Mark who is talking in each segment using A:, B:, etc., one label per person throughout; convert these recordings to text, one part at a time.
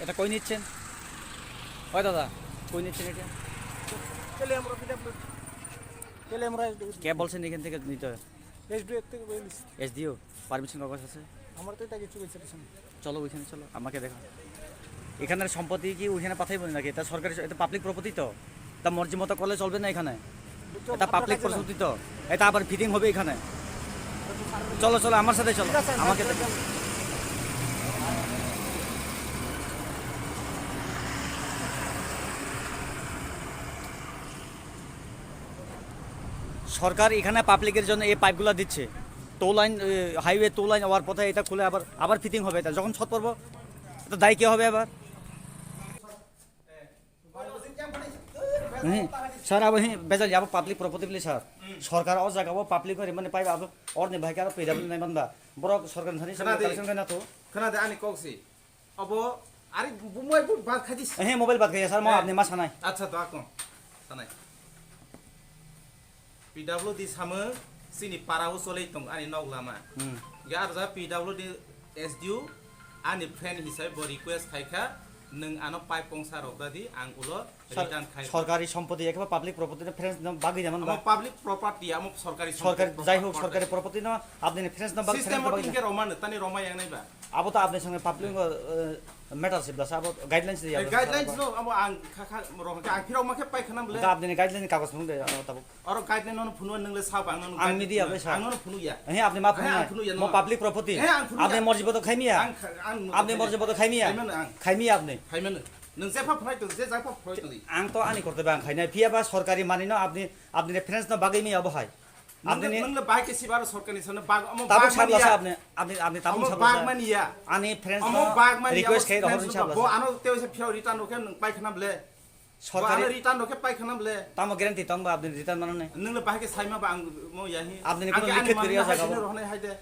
A: এটা কই নিচ্ছেন? ওই দাদা কই নিচ্ছেন এটা? কে বলছেন এখান থেকে নিতে হবে? এসডিও পারমিশন কাগজ আছে?
B: আমার তো এটা কিছু বলছে না।
A: চলো ওইখানে চলো, আমাকে দেখা। এখানের সম্পত্তি কি ওইখানে পাঠাইব নাকি? এটা সরকারি, এটা পাবলিক প্রপার্টি তো, তা মর্জি মতো করলে চলবে না এখানে। এটা পাবলিক প্রপার্টি তো, এটা আবার ফিটিং হবে এখানে। চলো চলো আমার সাথে চলো, আমাকে দেখা। সরকার এখানে পাবলিকের জন্য এই পাইপগুলো দিচ্ছে। টো লাইন, হাইওয়ে টো লাইন হওয়ার পথে এটা খুলে আবার আবার ফিটিং হবে। এটা যখন ছট পড়বো এটা দায়ী কে হবে আবার? सर अब यहीं बेजल अब पब्लिक प्रॉपर्टी प्ले सर सरकार और जगह वो पब्लिक को रिमन पाइब अब और नहीं भाई क्या पेडब्ल्यू नहीं बनता बरो सरकार धनी से कलेक्शन करना तो
C: खोना दे आनी कौसी अब अरे बुमोय बुट बात खादिस
A: यहीं मोबाइल बात करिए सर मैं आपने मासा नहीं
C: अच्छा तो आको सानाय पीडब्ल्यू दी सामो सिनी पाराव सोलै तं आनी नौलामा यार जा पीडब्ल्यू दी एसडीयू आनी फ्रेंड हिसाबै बो रिक्वेस्ट खायखा नों आनो पाइप पंसार अब्दादि आं उलो रिटार्न खाय
A: सरकारी सम्पत्ति एकेबा पब्लिक प्रॉपर्टी फ्रेंड्स न बागी जामन बा
C: पब्लिक प्रॉपर्टी आम सरकारी
A: सरकारी जाय हो सरकारी प्रॉपर्टी न आपने फ्रेंड्स न बागी
C: सिस्टम वर्किंग के रोमान तनी रोमा यांग नाइबा
A: अब तो आपने संगे पब्लिक मैटर से बस अब गाइडलाइंस दिया
C: गाइडलाइंस नो अब आं खाखा रोमा आं फिराव माखे पाइ खनाम ले
A: ता आपने गाइडलाइन कागज फुंदे तब
C: और गाइडलाइन न फुनु नंगले साब आं न
A: आं मिडिया बे सर
C: आं न फुनु या
A: यहीं आपने माफ फुनु मो पब्लिक प्रॉपर्टी आपने मर्जी बतो खाइमिया आपने मर्जी बतो खाइमिया खाइमिया आपने
C: खाइमन नों जेफा फरायतो जे जाफा फरायतो
A: आं तो आनी करते बा आं खाइना फियाबा सरकारी मानिनो आपने आपने फ्रेंड्स न बागै मी अब हाय
C: आपने नंगले बाग के सिबार सरकारी सन बाग अम
A: ताबो साबला आपने आपने आपने ताबो साबला
C: बाग मानिया
A: आनी फ्रेंड्स
C: अम बाग मानिया
A: रिक्वेस्ट खाइ रहन साबला
C: बो आनो तेसे फिराव रिटर्न ओके नों पाइ खनाम ले सरकारी रिटर्न ओके पाइ खनाम ले
A: तामो गारंटी तंबा आपने रिटर्न मानो नहीं
C: नंगले बाग के साइमा बा आं मो याही
A: आपने कोनो लिखित करिया जागा
C: रहने हायदे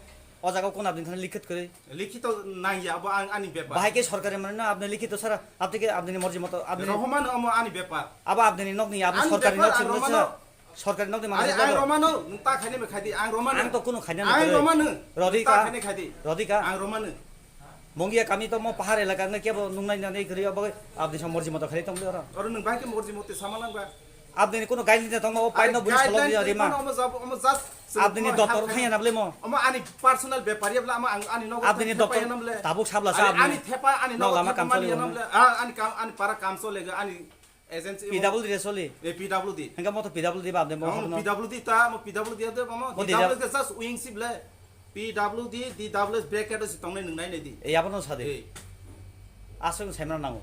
A: ओ जागा कोन आपने थाने लिखित करे
C: लिखित नाइया अब आनी व्यापार
A: बाहे के सरकारी मानिनो आपने लिखित तो सर आपने के आपने मर्जी मत आपने
C: रहमान अम आनी व्यापार
A: अब आपने नक नहीं आपने सरकारी नक से सरकारी नक माने
C: आं रोमानो ता खाने में खादि आं रोमानो
A: आं तो कोनो खाइना
C: आं रोमानो
A: रदिका
C: खाने खादि
A: रदिका
C: आं रोमानो
A: मंगिया कामी तो म पहाड़ इलाका में के नुंगनाइ नै करी अब आपने सब मर्जी मत खाइ तंले
C: और नों बाके मर्जी मते सामालांगा
A: आपने कोनो गाइडलाइन तंग ओ पाइ न बुझ सलो दिया रिमा
C: अम जस्ट
A: आपने डॉक्टर खाया नबले म
C: अम आनी पर्सनल व्यापारी अबला अम आनी नगद
A: आपने डॉक्टर ताबुक साबला सा
C: आनी थेपा आनी
A: नगद काम चले
C: नमले आनी काम आनी पारा काम चलेगा आनी एजेंसी
A: पीडब्ल्यू रे सोली
C: ए पीडब्ल्यू दी
A: हंगा म तो पीडब्ल्यू दी आपने म
C: पीडब्ल्यू दी ता म पीडब्ल्यू दी दे म पीडब्ल्यू के जस्ट विंग सिबले पीडब्ल्यू दी डीडब्ल्यू ब्रैकेट से तंगनै नंगनाय नै दी
A: ए याबनो सादे आसों साइमना नांगो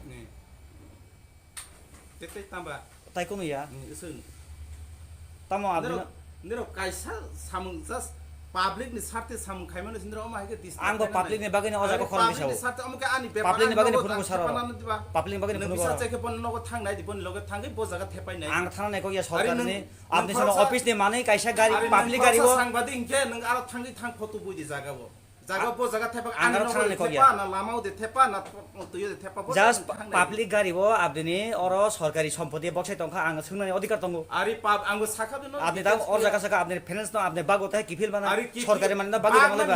C: तेते तांबा
A: ताइ कोनो या
C: इसों
A: तम आपने
C: निरो काइसा सामुं जस्ट पब्लिक नि साथे सामुं खाइमानो सिन्द्र अमा हाके दिस
A: आंगो पब्लिक नि बागैने अजाको खरन दिसाव
C: साथे अमके आनी व्यापार
A: पब्लिक नि बागैने फुनुको सारो पब्लिक नि बागैने
C: नों
A: फुनुको
C: बिसा चेके पन नगो थांनाय दिबन लगे थांगै बो जागा थेपाय नाय
A: आं थाना नायको या सरकार नि आपने सन ऑफिस नि माने काइसा गाड़ी पब्लिक गाड़ी वो
C: सांगबादि इंके नों आरो थांगै थां फटो बुइदि जागाबो जागा बो जागा थेपा आनी
A: आंगो थाना नायको
C: थेपा ना लामाव दे थेपा ना तुयो दे थेपा
A: जस्ट पब्लिक गाड़ी वो आपने और सरकारी सम्पत्ति बक्से तंखा आंग सुनने अधिकार तंगो
C: अरे पाप आंगो साखा बिनो
A: आपने ता और जगह सका आपने फाइनेंस न आपने बाग होता है किफिल बना सरकारी माने बाग बना लगा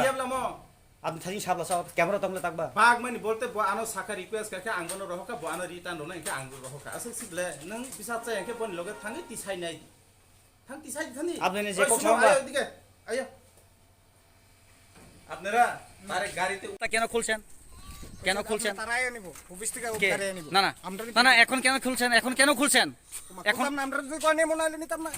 A: आपने थानी साबला सा कैमरा तंगले तकबा
C: बाग माने बोलते बो आनो साखा रिक्वेस्ट करके आंगनो रहका बो आनो रिटर्न होना इनके आंगो रहका असल सिबले नों बिसा चाय के बन लगे थांगै तिसाय नाय थां तिसाय थानी
A: आपने ने जे को छांगा
C: दिके आयो আপনারা তারে গাড়িতে
A: তা কেন খুলছেন কেন খুলছেন
B: তারাই আনিব অফিস থেকে
A: কে?
B: গাড়ি আনিব
A: না না না না এখন কেন খুলছেন এখন কেন খুলছেন
B: এখন আমরা যদি কোনে মনে হইলে নিতাম না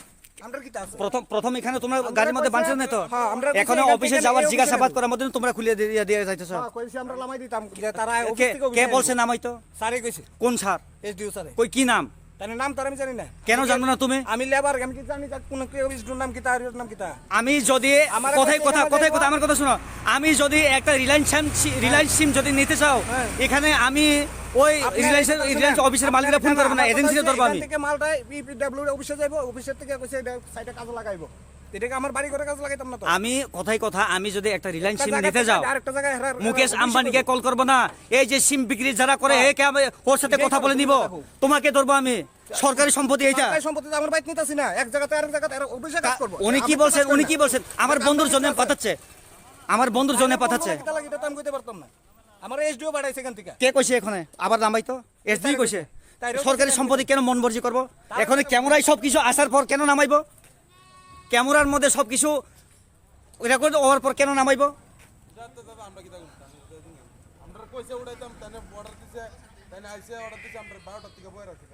B: আমরা কি আছে
A: প্রথম প্রথম এখানে তোমরা গাড়ির মধ্যে বানছো না তো
B: হ্যাঁ, আমরা
A: এখন
B: এখান
A: অফিসে
B: থেকে
A: যাওয়ার
B: এই
A: জিজ্ঞাসাবাদ করার মধ্যে তোমরা খুলে দিয়ে দিয়ে যাইতেছো
B: হ্যাঁ কইছি আমরা লামাই দিতাম যে তারা
A: কে
B: অফিস থেকে
A: কে বলছে নামাই তো
B: সারে কইছে
A: কোন স্যার
B: এসডিও স্যারে
A: কই কি নাম
B: তার নাম তার আমি জানি না
A: কেন জানবো না তুমি
B: আমি লেবার আমি কি জানি কোন কি অফিস নাম কি তার নাম কি তা
A: আমি যদি
B: আমার
A: কথাই
B: কাছে
A: কথা
B: এখানে
A: কথাই কথা আমার কথা শোনো আমি যদি একটা রিলায়েন্স সিম যদি নিতে চাও
B: হ্যাঁ।
A: এখানে আমি ওই রিলায়েন্স অফিসের মালিকরা ফোন করবে না এজেন্সিতে ধরবো আমি
B: এখান থেকে মালটা বিপিডব্লিউ অফিসে যাইবো অফিসের থেকে কইছে এটা সাইডে কাজ লাগাইবো এটাকে আমার বাড়ি করে কাজ লাগাইতাম না তো
A: আমি কথাই কথা আমি যদি একটা রিলায়েন্স সিম
B: একটা
A: নিতে
B: জায়গা
A: যাও
B: থেকে আরেকটা জায়গায়
A: মুকেশ আম্বানিকে কল করবো না এই যে সিম বিক্রি যারা করে একে আমি ওর সাথে কথা বলে নিব তোমাকে ধরবো আমি সরকারি সম্পত্তি এইটা
B: সরকারি সম্পত্তি আমার বাইক নিতাছি না এক জায়গাতে আরেক জায়গাতে অফিসে কাজ করব
A: উনি কি বলছেন আমার বন্ধুর জন্য পাঠাচ্ছে আমার বন্ধুর জন্য পাঠাচ্ছে
B: কিতা লাগে এটা তো আমি কইতে পারতাম না আমার এসডিও বাড়াইছে এখান থেকে
A: কে কইছে এখানে আবার নামাই তো এসডি কইছে
B: তাইরেও
A: সরকারি সম্পত্তি কেন মনমর্জি করবো এখন ক্যামেরায় সব কিছু আসার পর কেন নামাইবো ক্যামেরার মধ্যে সব কিছু রেকর্ড হওয়ার পর কেন নামাইবো
D: আমরা কইছে উড়াইতাম তাহলে অর্ডার দিছে তাহলে আইসে অর্ডার দিছে আমরা 12টার থেকে বয়ে রাখছি